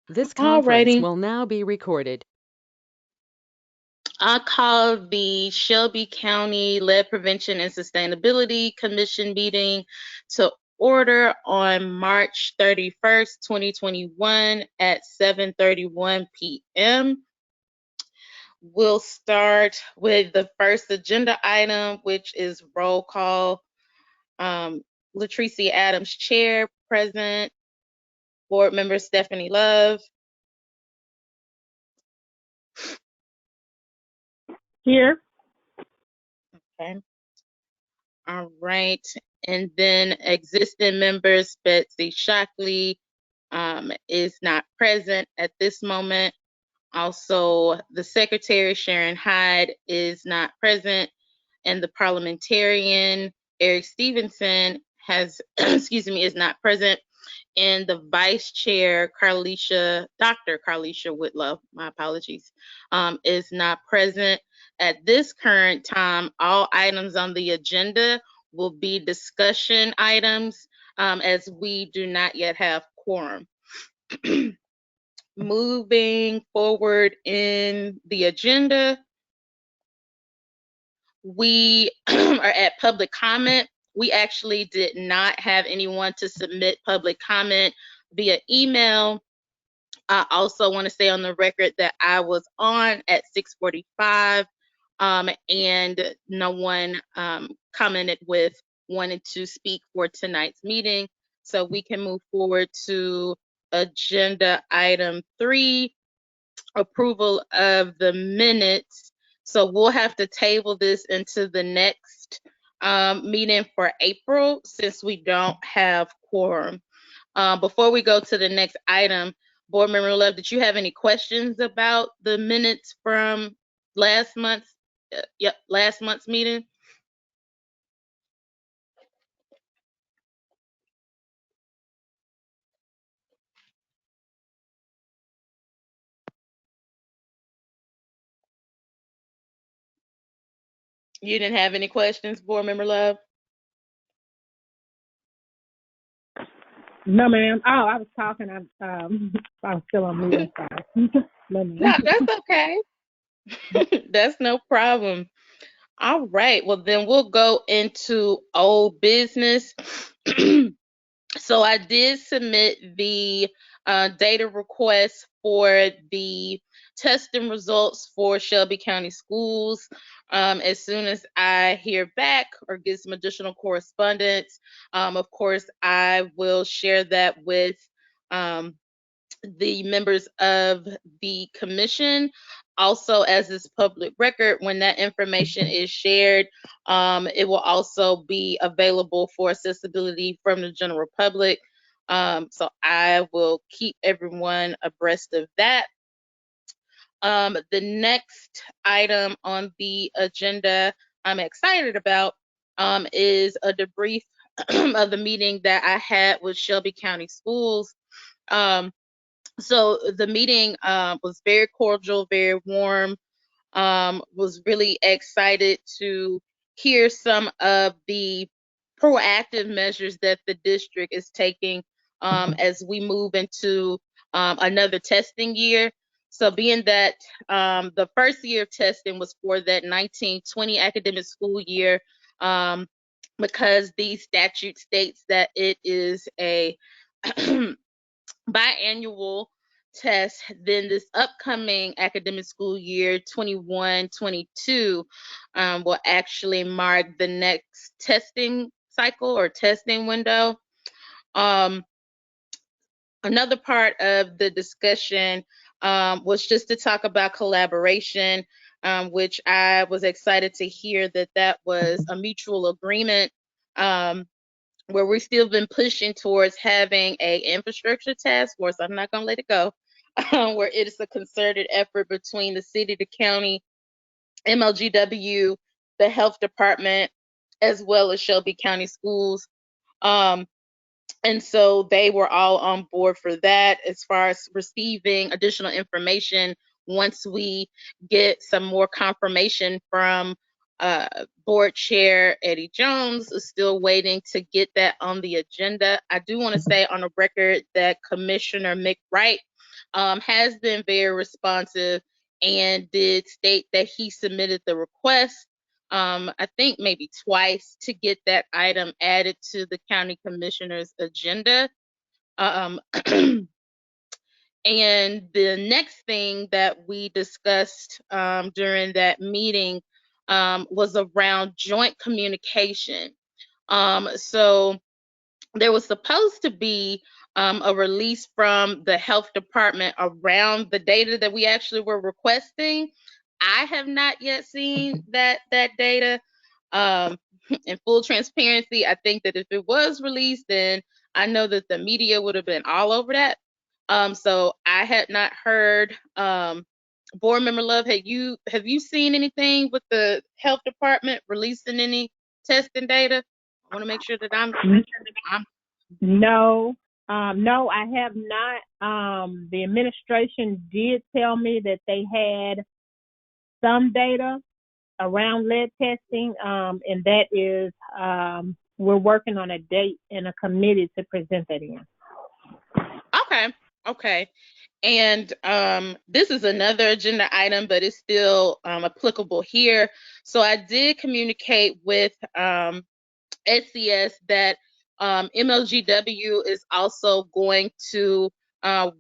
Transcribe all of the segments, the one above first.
This conference Alrighty. will now be recorded. I call the Shelby County Lead Prevention and Sustainability Commission meeting to order on March 31st, 2021 at 7:31 p.m. We'll start with the first agenda item, which is roll call. Latricia Adams, Chair, present. Board Member Stephanie Love. Here. Okay. All right. And then existing members, Betsy Shockley is not present at this moment. Also, the Secretary, Sharon Hyde, is not present. And the parliamentarian, Eric Stevenson, has, is not present. And the Vice Chair, Dr. Carlisha Whitlow, my apologies, is not present. At this current time, all items on the agenda will be discussion items, as we do not yet have quorum. Moving forward in the agenda, we are at public comment. We actually did not have anyone to submit public comment via email. I also want to say on the record that I was on at 6:45, and no one commented with wanting to speak for tonight's meeting. So we can move forward to agenda item 3, approval of the minutes. So we'll have to table this into the next meeting for April, since we don't have quorum. Before we go to the next item, Board Member Love, did you have any questions about the minutes from last month's meeting? You didn't have any questions, Board Member Love? No, ma'am. Oh, I was talking. I was still on mute. No, No, that's okay. That's no problem. All right. Well, then we'll go into old business. So I did submit the data request for the testing results for Shelby County Schools. As soon as I hear back or get some additional correspondence, of course, I will share that with the members of the commission. Also, as this public record, when that information is shared, it will also be available for accessibility from the general public. So I will keep everyone abreast of that. The next item on the agenda I'm excited about is a debrief of the meeting that I had with Shelby County Schools. So the meeting was very cordial, very warm. Was really excited to hear some of the proactive measures that the district is taking as we move into another testing year. So being that the first year of testing was for that 1920 academic school year, because the statute states that it is a biannual test, then this upcoming academic school year 21-22 will actually mark the next testing cycle or testing window. Another part of the discussion was just to talk about collaboration, which I was excited to hear that was a mutual agreement, where we've still been pushing towards having a infrastructure task force. I'm not going to let it go, where it is a concerted effort between the city, the county, MLGW, the health department, as well as Shelby County Schools. And so they were all on board for that as far as receiving additional information once we get some more confirmation from board chair Eddie Jones. Is still waiting to get that on the agenda. I do want to say on the record that Commissioner Mick Wright has been very responsive and did state that he submitted the request, I think maybe twice, to get that item added to the county commissioner's agenda. Um, and the next thing that we discussed during that meeting was around joint communication. So there was supposed to be a release from the health department around the data that we actually were requesting. I have not yet seen that data. In full transparency, I think that if it was released, then I know that the media would have been all over that. So I had not heard. Board Member Love, have you seen anything with the health department releasing any testing data? I want to make sure that I'm No, no, I have not. The administration did tell me that they had some data around lead testing, and that is, we're working on a date and a committee to present that in. Okay. And this is another agenda item, but it's still applicable here. So I did communicate with SCS that MLGW is also going to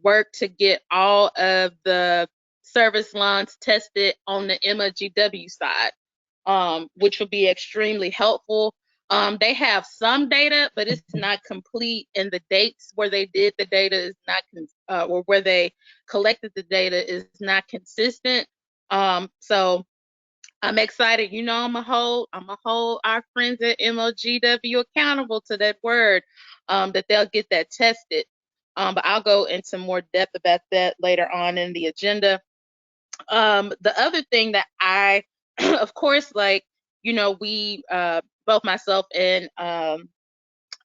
work to get all of the service lines tested on the MLGW side, which will be extremely helpful. They have some data, but it's not complete, and the dates where they did the data is not, or where they collected the data is not consistent. So I'm excited. You know, I'm gonna hold our friends at MLGW accountable to that word, that they'll get that tested. But I'll go into more depth about that later on in the agenda. The other thing that I, of course, like, you know, we, both myself and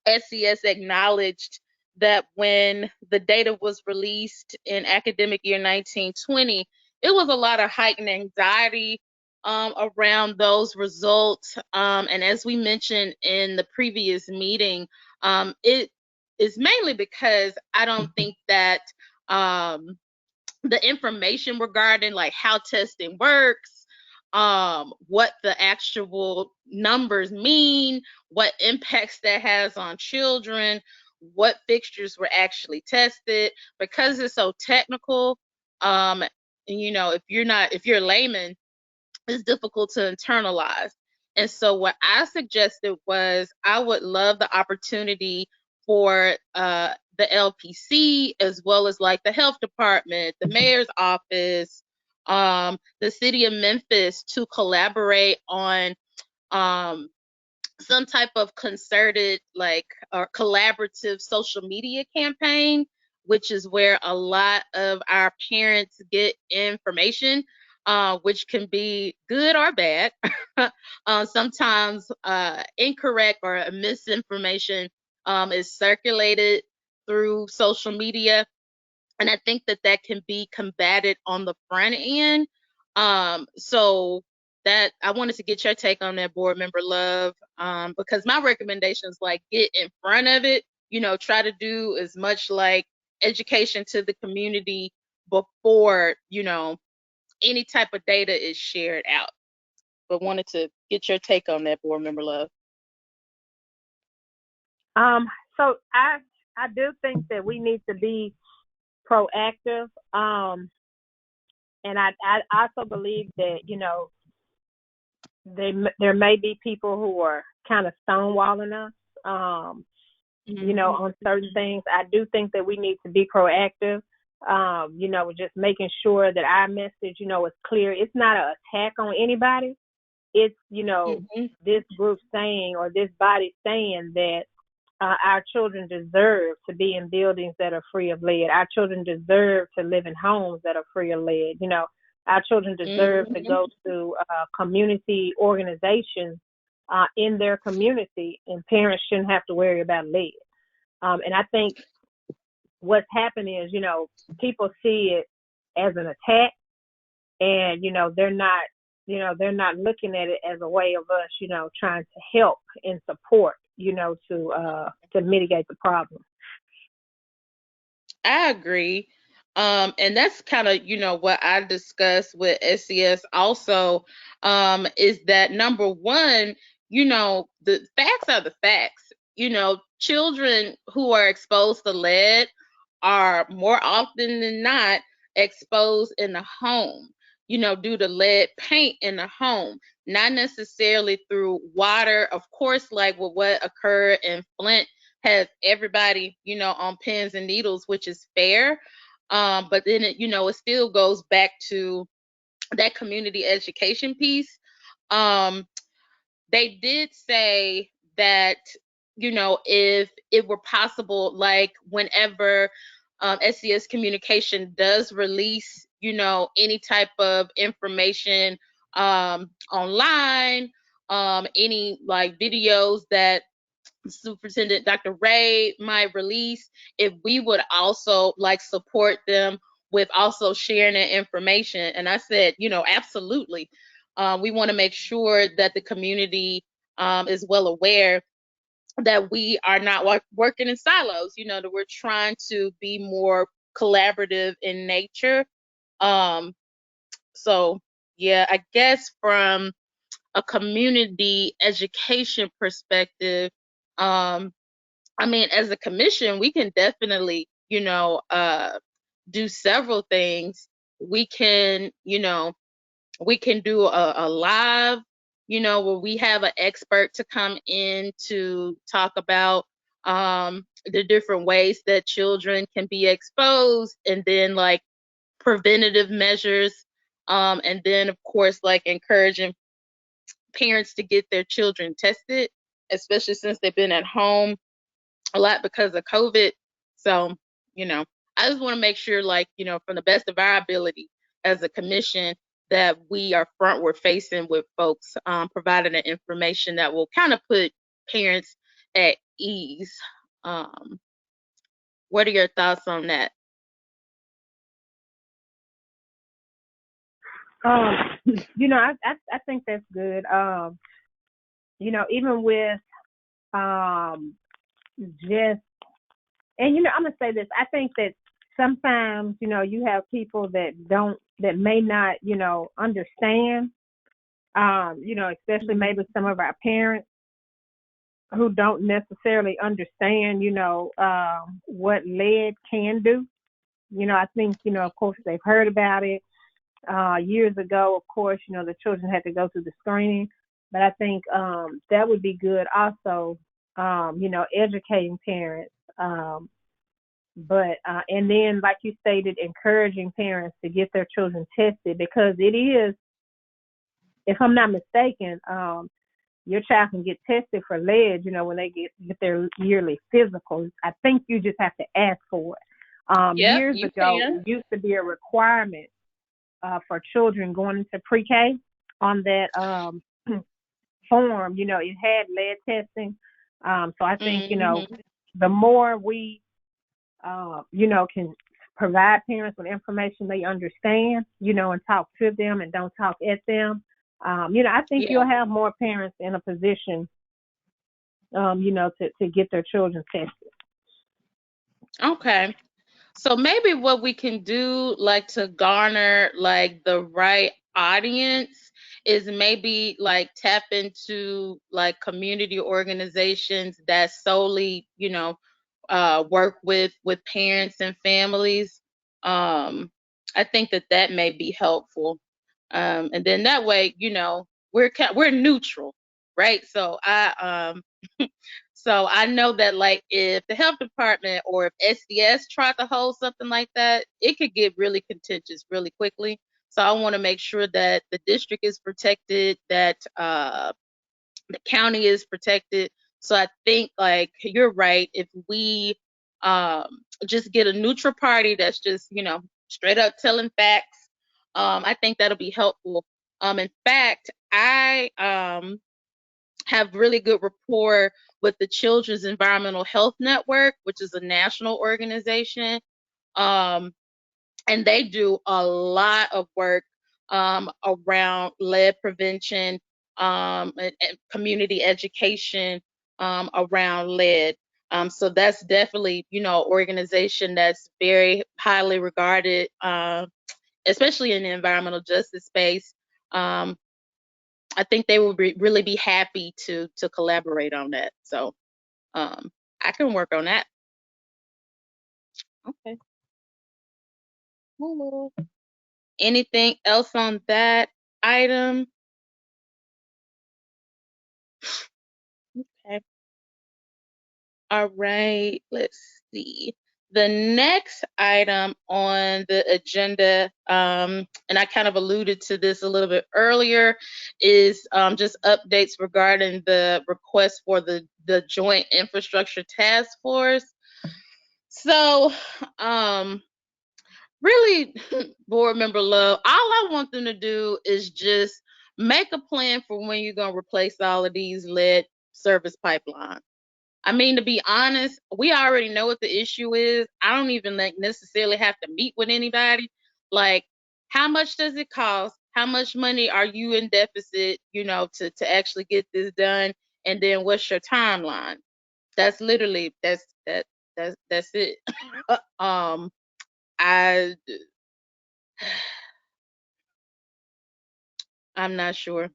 SCS acknowledged that when the data was released in academic year 1920, it was a lot of heightened anxiety around those results. And as we mentioned in the previous meeting, it is mainly because I don't think that the information regarding like how testing works, what the actual numbers mean, what impacts that has on children, what fixtures were actually tested, because it's so technical. You know, if you're a layman, it's difficult to internalize. And so what I suggested was I would love the opportunity for the LPC, as well as like the health department, the mayor's office, the city of Memphis, to collaborate on some type of concerted, like, or collaborative social media campaign, which is where a lot of our parents get information, which can be good or bad. Sometimes incorrect or misinformation is circulated through social media, and I think that that can be combated on the front end. So that I wanted to get your take on that, Board Member Love, because my recommendation is like get in front of it. You know, try to do as much like education to the community before, you know, any type of data is shared out. But wanted to get your take on that, Board Member Love. So I do think that we need to be proactive. And I also believe that, you know, there may be people who are kind of stonewalling us, you know, on certain things. I do think that we need to be proactive, you know, just making sure that our message, you know, is clear. It's not an attack on anybody. It's, you know, this group saying, or this body saying that our children deserve to be in buildings that are free of lead. Our children deserve to live in homes that are free of lead. You know, our children deserve to go to community organizations in their community, and parents shouldn't have to worry about lead. And I think what's happened is, you know, people see it as an attack, and, you know, they're not looking at it as a way of us, you know, trying to help and support, you know, to mitigate the problem. I agree. And that's kind of, what I discussed with SCS also, is that number one, the facts are the facts. Children who are exposed to lead are more often than not exposed in the home, due to lead paint in the home, not necessarily through water. Of course, like with what occurred in Flint has everybody, on pins and needles, which is fair. But then it still goes back to that community education piece. They did say that, if it were possible, like whenever SCS Communication does release, any type of information online, any like videos that Superintendent Dr. Ray might release, if we would also like support them with also sharing that information. And I said, absolutely. We want to make sure that the community is well aware that we are not working in silos, that we're trying to be more collaborative in nature. So yeah, I guess from a community education perspective, I mean, as a commission, we can definitely, do several things. We can, we can do a live, where we have an expert to come in to talk about the different ways that children can be exposed, and then like preventative measures, and then of course like encouraging parents to get their children tested, especially since they've been at home a lot because of COVID. So, I just want to make sure, like, from the best of our ability as a commission, that we are frontward facing with folks, providing the information that will kind of put parents at ease. What are your thoughts on that? I think that's good. Even with just, and I'm gonna say this. I think that sometimes you have people that may not understand. Especially maybe some of our parents who don't necessarily understand what lead can do. I think of course they've heard about it years ago. Of course, the children had to go through the screening, but I think that would be good also. Educating parents. But and then, like you stated, encouraging parents to get their children tested, because it is, if I'm not mistaken, your child can get tested for lead, when they get their yearly physicals. I think you just have to ask for it. Years ago, it used to be a requirement for children going into pre-K on that form. It had lead testing. So I think, the more we, can provide parents with information they understand, and talk to them and don't talk at them, I think you'll have more parents in a position, to get their children tested. Okay. So maybe what we can do, like to garner like the right audience, is maybe like tap into like community organizations that solely, work with parents and families. I think that may be helpful. And then that way, we're neutral, right? So so I know that like if the health department or if SDS tried to hold something like that, it could get really contentious really quickly. So I want to make sure that the district is protected, that the county is protected. So I think like you're right. If we just get a neutral party that's just, straight up telling facts, I think that'll be helpful. In fact, I have really good rapport with the Children's Environmental Health Network, which is a national organization. And they do a lot of work around lead prevention, and community education around lead. So that's definitely, organization that's very highly regarded, especially in the environmental justice space. I think they would really be happy to collaborate on that. So I can work on that. Okay. Anything else on that item? Okay. All right. Let's see. The next item on the agenda, and I kind of alluded to this a little bit earlier, is just updates regarding the request for the Joint Infrastructure Task Force. So, really, board member Love, all I want them to do is just make a plan for when you're gonna replace all of these lead service pipelines. I mean, to be honest, we already know what the issue is. I don't even necessarily have to meet with anybody. Like, how much does it cost? How much money are you in deficit, to actually get this done? And then what's your timeline? That's literally that's it. I I'm not sure.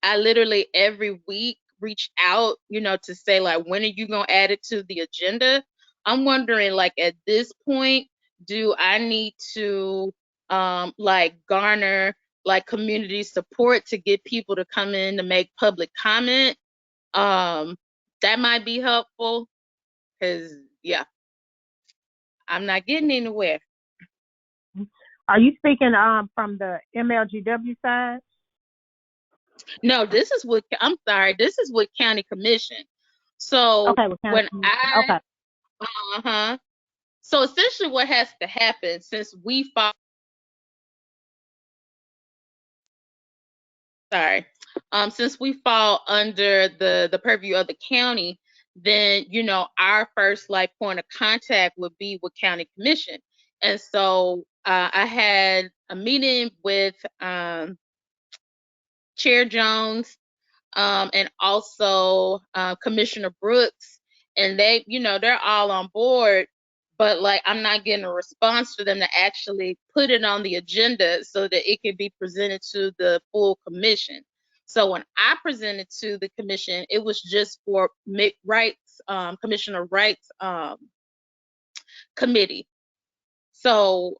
I literally every week reach out, to say like, when are you gonna add it to the agenda? I'm wondering, like, at this point, do I need to like garner like community support to get people to come in to make public comment? That might be helpful, because yeah, I'm not getting anywhere. Are you speaking from the MLGW side? No, this is what this is with county commission. So Okay, when okay. So essentially what has to happen, since we fall under the purview of the county, then our first like point of contact would be with county commission. And so I had a meeting with Chair Jones, and also Commissioner Brooks, and they're all on board, but like I'm not getting a response for them to actually put it on the agenda so that it can be presented to the full commission. So when I presented to the commission, it was just for Commissioner Wright's committee. So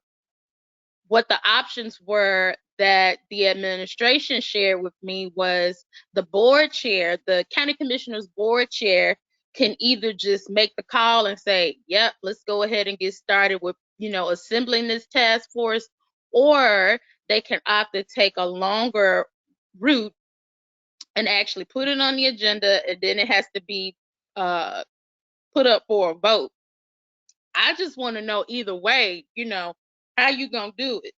what the options were that the administration shared with me was the board chair, the county commissioner's board chair, can either just make the call and say, yep, let's go ahead and get started with, assembling this task force, or they can opt to take a longer route and actually put it on the agenda, and then it has to be put up for a vote. I just want to know either way, how you gonna do it,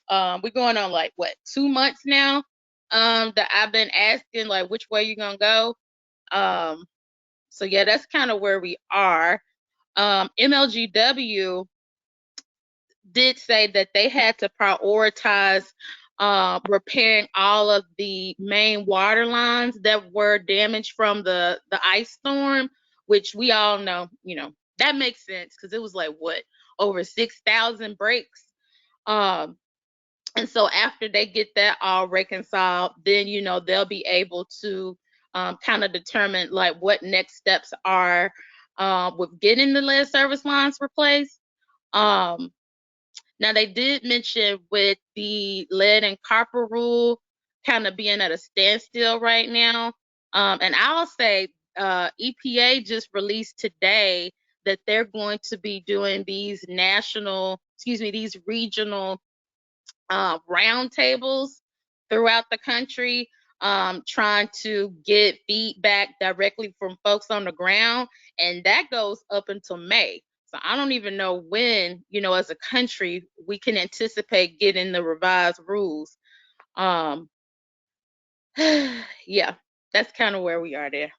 we're going on like what, 2 months now, that I've been asking like which way you gonna go. So yeah, that's kind of where we are. MLGW did say that they had to prioritize repairing all of the main water lines that were damaged from the ice storm, which we all know, that makes sense because it was like what, over 6,000 breaks. And so after they get that all reconciled, then, they'll be able to kind of determine like what next steps are with getting the lead service lines replaced. Now, they did mention with the lead and copper rule kind of being at a standstill right now. And I'll say EPA just released today that they're going to be doing these regional roundtables throughout the country, trying to get feedback directly from folks on the ground, and that goes up until May. So I don't even know when, as a country, we can anticipate getting the revised rules. Yeah, that's kind of where we are there.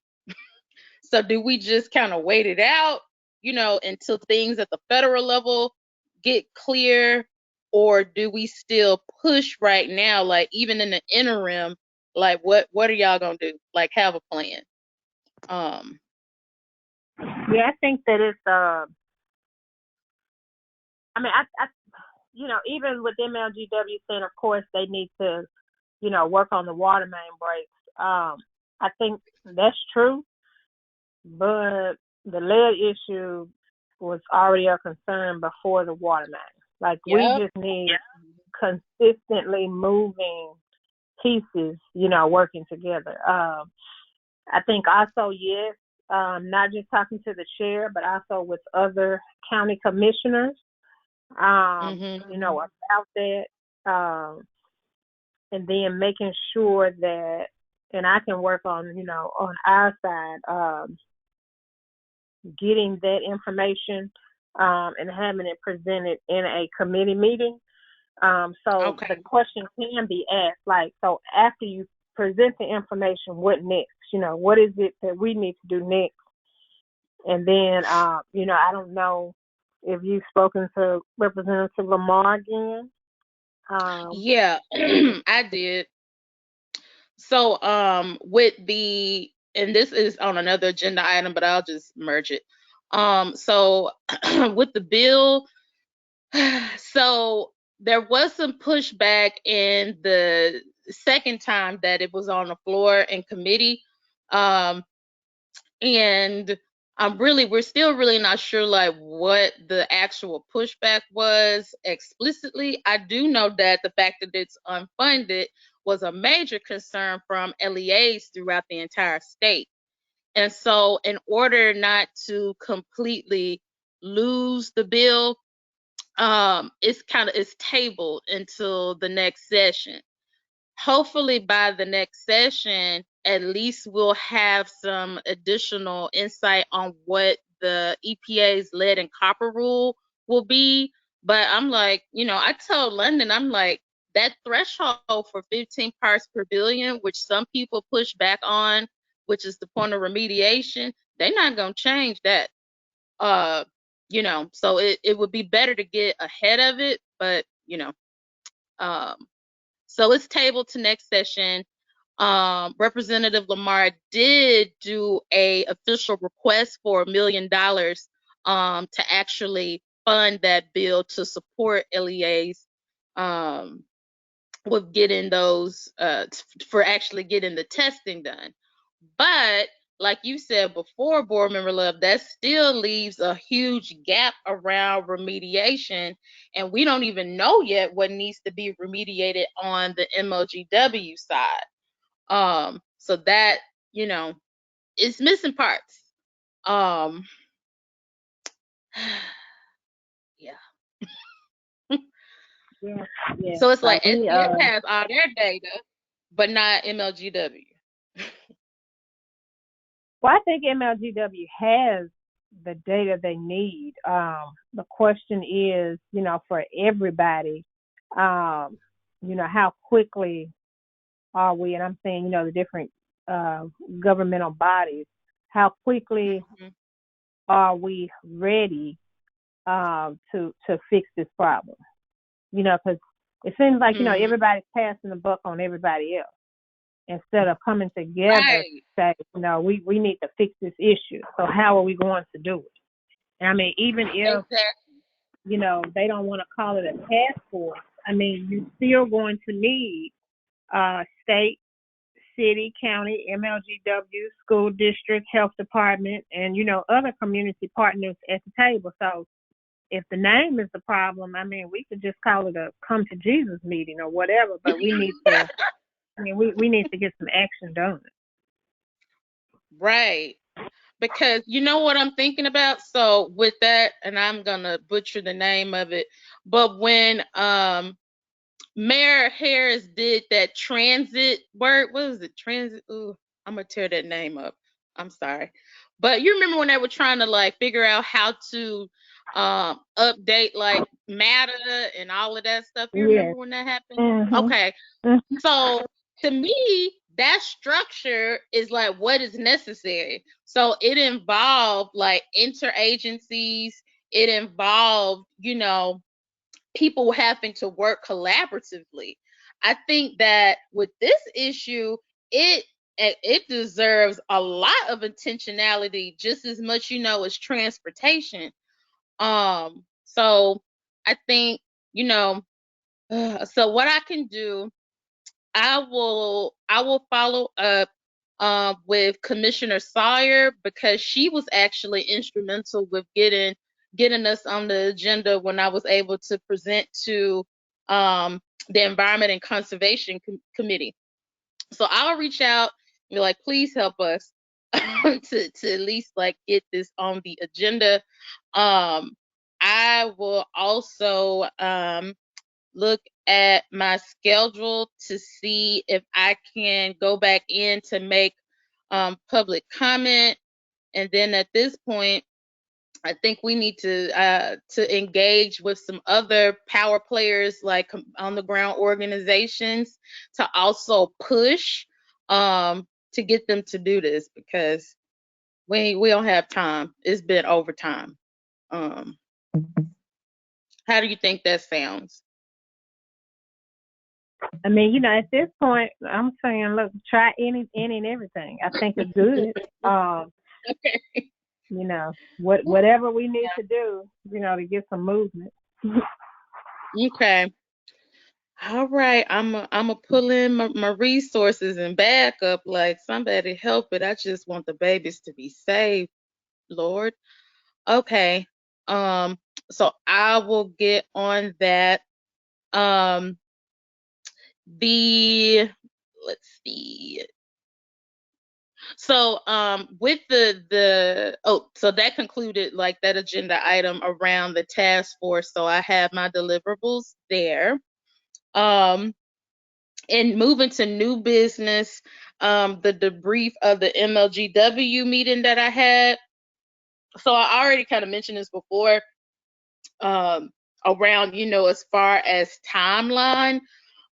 So do we just kind of wait it out, until things at the federal level get clear, or do we still push right now, like even in the interim, like what are y'all gonna do? Like have a plan. Yeah, I think that it's I mean, I even with MLGW saying, of course, they need to, work on the water main breaks. I think that's true, but the lead issue was already a concern before the water main. Like, we Yep. just need consistently moving pieces, working together. I think also, yes, not just talking to the chair, but also with other county commissioners, about that. And then making sure that, and I can work on, on our side, getting that information and having it presented in a committee meeting. So Okay. the question can be asked, like, so after you present the information, what next? What is it that we need to do next? And then, I don't know if you've spoken to Representative Lamar again. Yeah, I did. So, and this is on another agenda item, but I'll just merge it. So with the bill, so there was some pushback in the second time that it was on the floor in committee. And we're still really not sure like what the actual pushback was explicitly. I do know that the fact that it's unfunded was a major concern from LEAs throughout the entire state. And so in order not to completely lose the bill, it's tabled until the next session. Hopefully by the next session, at least we'll have some additional insight on what the EPA's lead and copper rule will be. But I'm like, I told London, I'm like, that threshold for 15 parts per billion, which some people push back on, which is the point of remediation, they're not going to change that. So it would be better to get ahead of it, but um, so it's tabled to next session. Representative Lamar did do a official request for $1 million to actually fund that bill to support LEAs with getting those for actually getting the testing done. But like you said before, Board Member Love, that still leaves a huge gap around remediation, and we don't even know yet what needs to be remediated on the MLGW side. So that, it's missing parts. Yeah. Yeah. So it's like SCF has all their data, but not MLGW. Well, I think MLGW has the data they need. The question is, for everybody, how quickly are we, and I'm saying, the different governmental bodies, how quickly are we ready to fix this problem? Because it seems like, everybody's passing the buck on everybody else instead of coming together to say, we need to fix this issue. So how are we going to do it? And I mean, even if, they don't want to call it a task force, I mean, you're still going to need state, city, county, MLGW, school district, health department, and, other community partners at the table. So if the name is the problem, I mean, we could just call it a come to Jesus meeting or whatever, but we need to, we need to get some action done. Right. Because you know what I'm thinking about? So with that, and I'm going to butcher the name of it, but when Mayor Harris did that transit word, what was it? Transit. Ooh, I'm going to tear that name up. I'm sorry. But you remember when they were trying to like figure out how to update like MATA and all of that stuff? You remember when that happened? Mm-hmm. Okay. Mm-hmm. So to me, that structure is like what is necessary. So it involved like interagencies. It involved, people having to work collaboratively. I think that with this issue, it it deserves a lot of intentionality, just as much, as transportation. So I think, so what I can do, I will follow up with Commissioner Sawyer, because she was actually instrumental with getting us on the agenda when I was able to present to the Environment and Conservation Committee. So I'll reach out and be like, please help us to at least get this on the agenda. I will also look at my schedule to see if I can go back in to make public comment. And then at this point, I think we need to engage with some other power players, like on the ground organizations, to also push to get them to do this, because we don't have time. It's been overtime. How do you think that sounds? I mean, at this point, I'm saying, look, try any and everything. I think it's good. Okay. Whatever we need to do, to get some movement. Okay. All right. I'm a pull in my resources and back up. Like, somebody help it. I just want the babies to be saved, Lord. Okay. So I will get on that. Let's see. So with so that concluded that agenda item around the task force. So I have my deliverables there. And moving to new business, the debrief of the MLGW meeting that I had. So I already kind of mentioned this before, around, as far as timeline.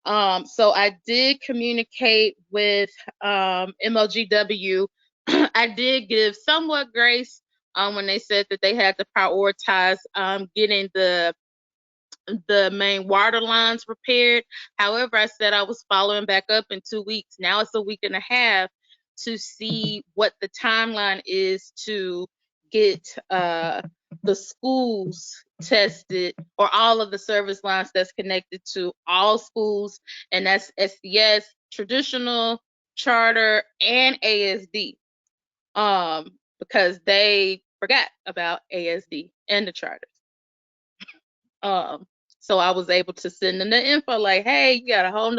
So I did communicate with MLGW. I did give somewhat grace when they said that they had to prioritize getting the main water lines repaired. However, I said I was following back up in 2 weeks. Now it's a week and a half to see what the timeline is to get the schools tested, or all of the service lines that's connected to all schools, and that's SDS, traditional, charter, and ASD, because they forgot about ASD and the charters. So I was able to send them the info, like, hey, you got a whole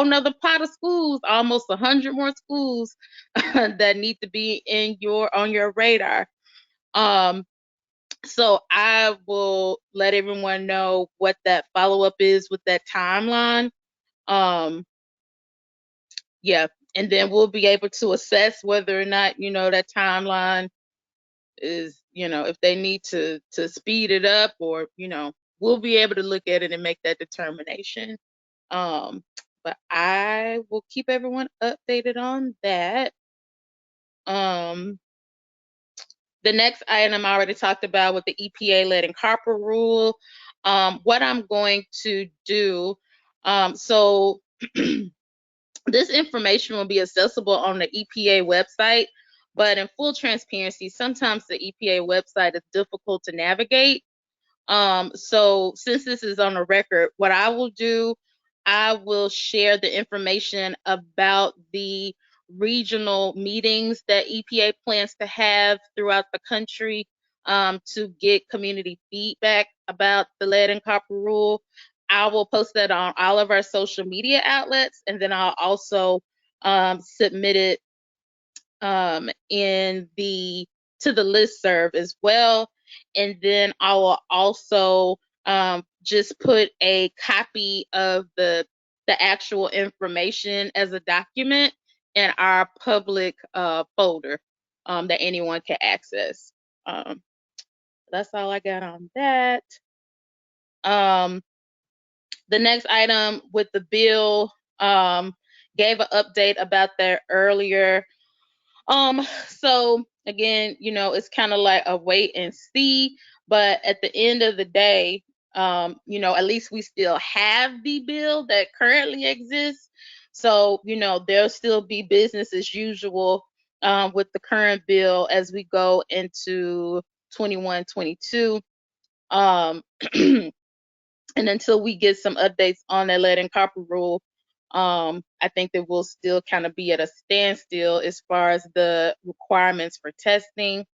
nother pot of schools, almost 100 more schools that need to be on your radar. So I will let everyone know what that follow-up is with that timeline. Yeah, and then we'll be able to assess whether or not, that timeline is, if they need to speed it up, or, we'll be able to look at it and make that determination. But I will keep everyone updated on that. The next item I already talked about with the EPA lead and copper rule. What I'm going to do, so this information will be accessible on the EPA website, but in full transparency, sometimes the EPA website is difficult to navigate. So since this is on the record, what I will do, I will share the information about the regional meetings that EPA plans to have throughout the country to get community feedback about the lead and copper rule. I will post that on all of our social media outlets, and then I'll also submit it to the listserv as well. And then I will also just put a copy of the actual information as a document in our public folder that anyone can access. That's all I got on that. The next item with the bill, gave an update about that earlier. So again, it's kind of like a wait and see, but at the end of the day, at least we still have the bill that currently exists. So, there'll still be business as usual with the current bill as we go into 21-22. And until we get some updates on that lead and copper rule, I think that we'll still kind of be at a standstill as far as the requirements for testing.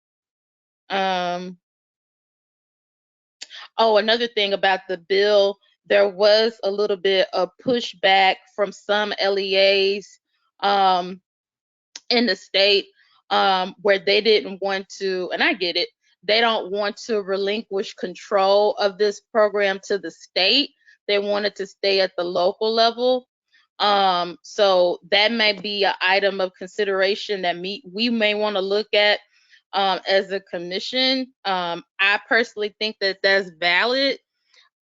Another thing about the bill, there was a little bit of pushback from some LEAs in the state where they didn't want to, and I get it, they don't want to relinquish control of this program to the state. They wanted to stay at the local level. So that may be an item of consideration that we may want to look at as a commission. I personally think that that's valid.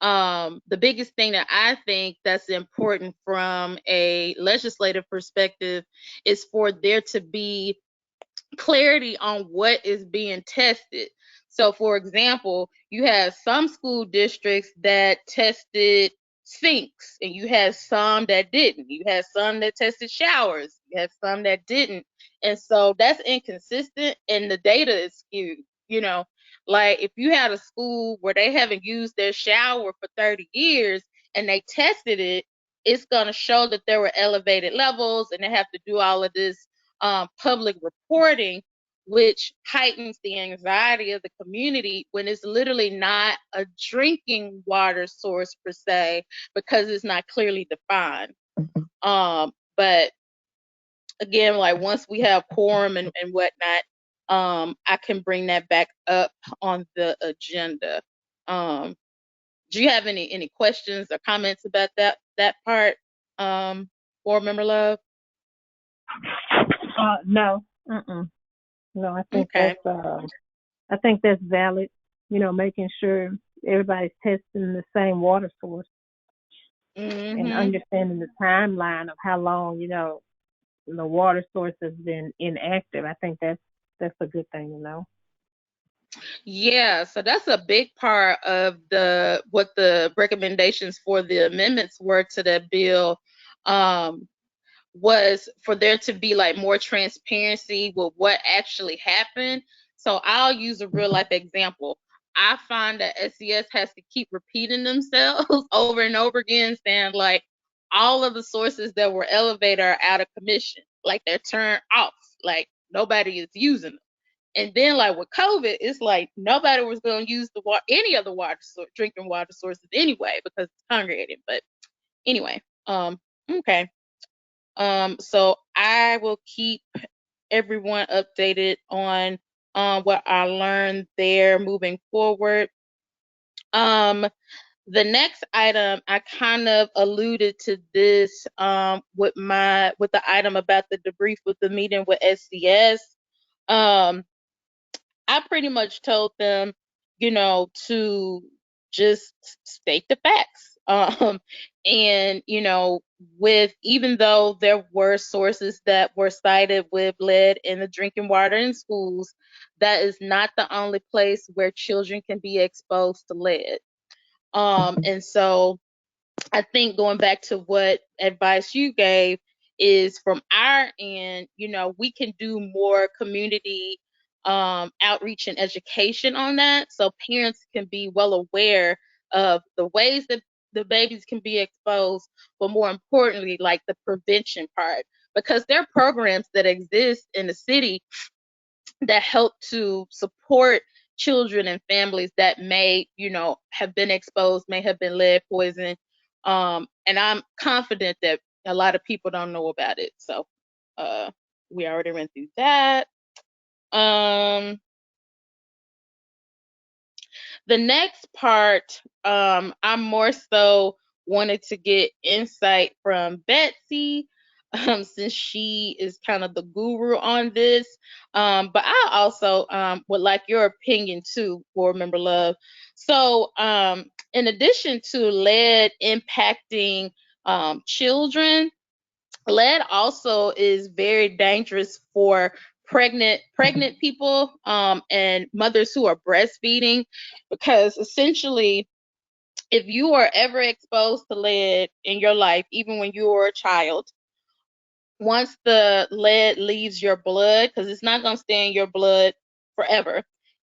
The biggest thing that I think that's important from a legislative perspective is for there to be clarity on what is being tested. So, for example, you have some school districts that tested sinks, and you have some that didn't. You have some that tested showers. You have some that didn't. And so that's inconsistent, and the data is skewed. Like if you had a school where they haven't used their shower for 30 years and they tested it, it's going to show that there were elevated levels, and they have to do all of this public reporting, which heightens the anxiety of the community when it's literally not a drinking water source per se, because it's not clearly defined. But again, like once we have quorum and whatnot, I can bring that back up on the agenda. Do you have any questions or comments about that part, Board Member Love? No. No, I think Okay. that's valid. Making sure everybody's testing the same water source and understanding the timeline of how long the water source has been inactive. I think that's a good thing to know. Yeah, so that's a big part of what the recommendations for the amendments were to that bill. Was for there to be like more transparency with what actually happened. So I'll use a real life example. I find that SCS has to keep repeating themselves over and over again, saying like all of the sources that were elevated are out of commission, like they're turned off, like nobody is using them. And then like with COVID, it's like nobody was going to use any of the drinking water sources anyway because it's congregated. But anyway, okay. So I will keep everyone updated on what I learned there moving forward. The next item, I kind of alluded to this with the item about the debrief with the meeting with SCS. I pretty much told them, to just state the facts. And, even though there were sources that were cited with lead in the drinking water in schools, that is not the only place where children can be exposed to lead. And so I think going back to what advice you gave is from our end, we can do more community outreach and education on that, so parents can be well aware of the ways that the babies can be exposed, but more importantly, like the prevention part, because there are programs that exist in the city that help to support children and families that may, have been exposed, may have been lead poisoned. And I'm confident that a lot of people don't know about it. So we already went through that. The next part, I more so wanted to get insight from Betsy, since she is kind of the guru on this. But I also would like your opinion too, Board Member Love. So in addition to lead impacting children, lead also is very dangerous for pregnant people and mothers who are breastfeeding, because essentially if you are ever exposed to lead in your life, even when you were a child, once the lead leaves your blood, because it's not going to stay in your blood forever,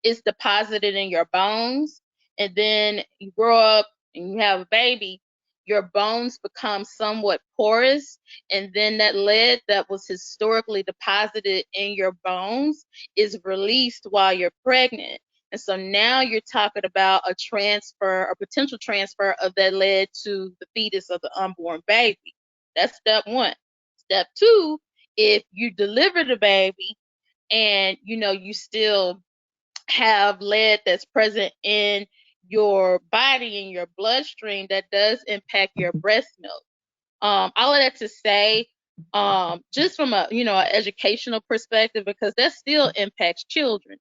it's deposited in your bones. And then you grow up and you have a baby, your bones become somewhat porous. And then that lead that was historically deposited in your bones is released while you're pregnant. And so now you're talking about a transfer, a potential transfer of that lead to the fetus of the unborn baby. That's step one. Step two, if you deliver the baby and you still have lead that's present in your body, in your bloodstream, that does impact your breast milk. All of that to say, just from a an educational perspective, because that still impacts children.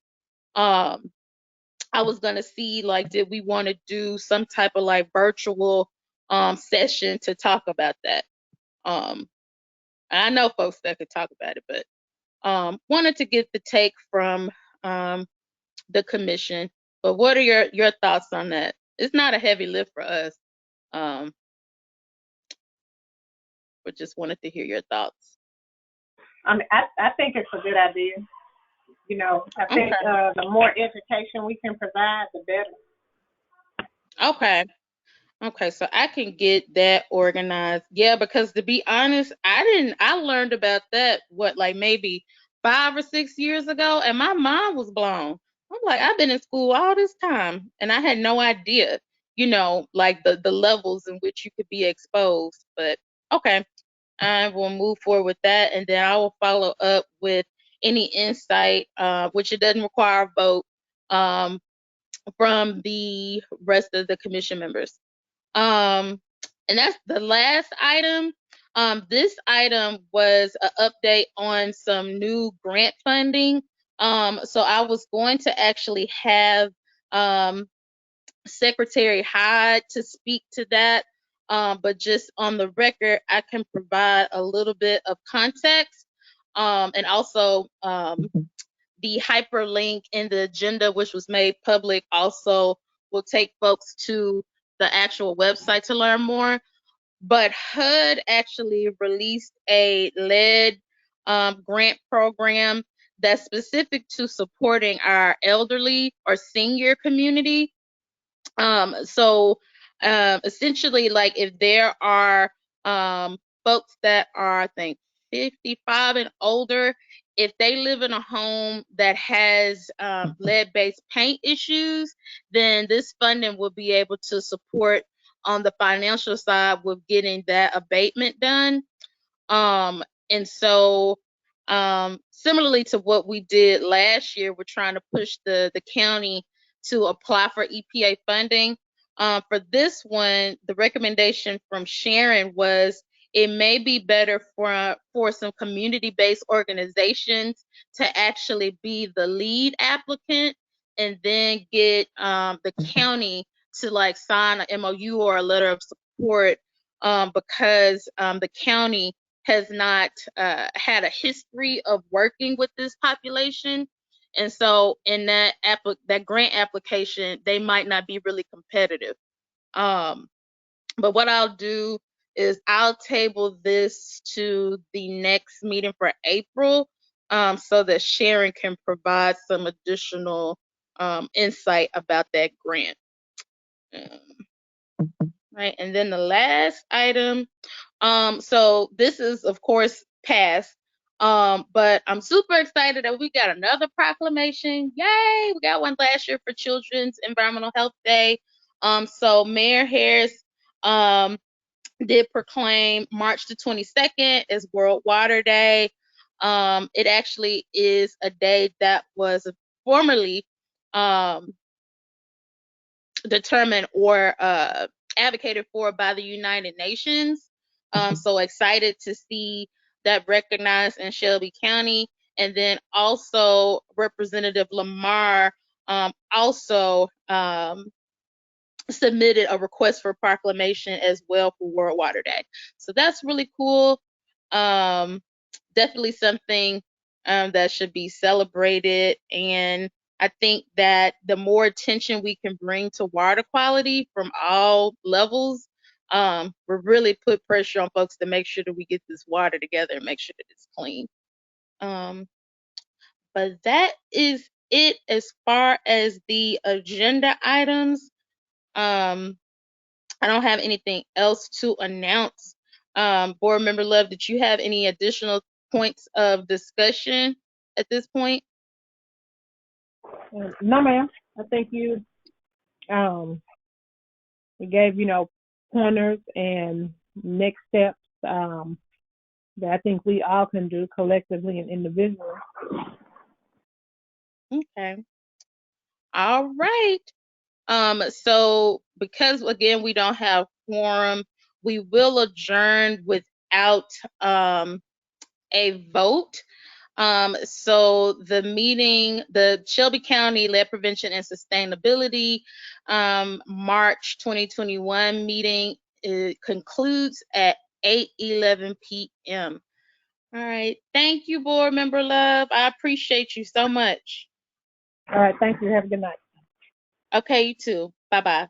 I was gonna see, like, did we want to do some type of like virtual session to talk about that. I know folks that could talk about it, but wanted to get the take from the commission. But what are your thoughts on that? It's not a heavy lift for us, but just wanted to hear your thoughts. I mean, I think it's a good idea. I think the more education we can provide, the better. Okay, so I can get that organized. Yeah, because to be honest, I learned about that, like maybe 5 or 6 years ago, and my mind was blown. I'm like, I've been in school all this time, and I had no idea, like the levels in which you could be exposed. But okay, I will move forward with that, and then I will follow up with any insight, which it doesn't require a vote, from the rest of the commission members. And that's the last item. This item was an update on some new grant funding. So I was going to actually have Secretary Hyde to speak to that. But just on the record, I can provide a little bit of context. And also the hyperlink in the agenda, which was made public, also will take folks to the actual website to learn more. But HUD actually released a lead grant program that's specific to supporting our elderly or senior community. So essentially, like, if there are folks that are, I think, 55 and older, if they live in a home that has lead-based paint issues, then this funding will be able to support on the financial side with getting that abatement done. And so similarly to what we did last year, we're trying to push the county to apply for EPA funding. For this one, the recommendation from Sharon was it may be better for some community-based organizations to actually be the lead applicant, and then get the county to like sign an MOU or a letter of support, because the county has not had a history of working with this population. And so in that grant application, they might not be really competitive. But what I'll do is I'll table this to the next meeting for April, so that Sharon can provide some additional insight about that grant. Right, and then the last item, so this is of course passed, but I'm super excited that we got another proclamation. Yay! We got one last year for Children's Environmental Health Day. So Mayor Harris did proclaim March the 22nd as World Water Day. It actually is a day that was formerly determined or advocated for by the United Nations. So excited to see that recognized in Shelby County. And then also Representative Lamar also submitted a request for proclamation as well for World Water Day. So that's really cool. Definitely something that should be celebrated. And I think that the more attention we can bring to water quality from all levels, we really put pressure on folks to make sure that we get this water together and make sure that it's clean. But that is it as far as the agenda items. I don't have anything else to announce. Board Member Love, did you have any additional points of discussion at this point? No, ma'am. I think you gave, pointers and next steps that I think we all can do collectively and individually. Okay. All right. So because again we don't have quorum, we will adjourn without a vote. So the meeting, the Shelby County Lead Prevention and Sustainability March 2021 meeting concludes at 8:11 p.m. All right. Thank you, Board Member Love. I appreciate you so much. All right. Thank you. Have a good night. Okay, you too. Bye-bye.